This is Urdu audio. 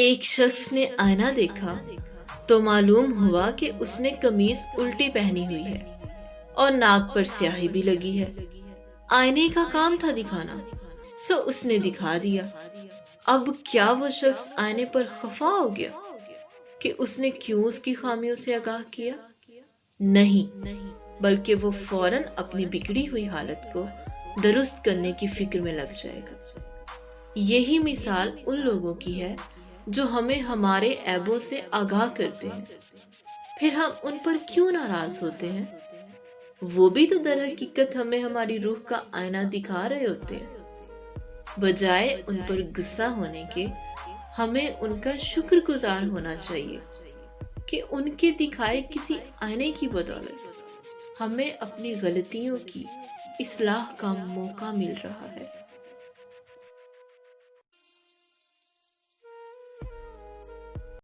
ایک شخص نے آئینہ دیکھا تو معلوم ہوا کہ اس نے قمیض الٹی پہنی ہوئی ہے اور ناک پر سیاہی بھی لگی ہے۔ آئینے کا کام تھا دکھانا، سو اس نے دکھا دیا۔ اب کیا وہ شخص آئینے پر خفا ہو گیا کہ اس نے کیوں اس کی خامیوں سے آگاہ کیا؟ نہیں، بلکہ وہ فوراً اپنی بگڑی ہوئی حالت کو درست کرنے کی فکر میں لگ جائے گا۔ یہی مثال ان لوگوں کی ہے جو ہمیں ہمارے عیبوں سے آگاہ کرتے ہیں، پھر ہم ان پر کیوں ناراض ہوتے ہیں؟ وہ بھی تو در حقیقت ہمیں ہماری روح کا آئینہ دکھا رہے ہوتے ہیں۔ بجائے ان پر غصہ ہونے کے، ہمیں ان کا شکر گزار ہونا چاہیے کہ ان کے دکھائے کسی آئینے کی بدولت ہمیں اپنی غلطیوں کی اصلاح کا موقع مل رہا ہے۔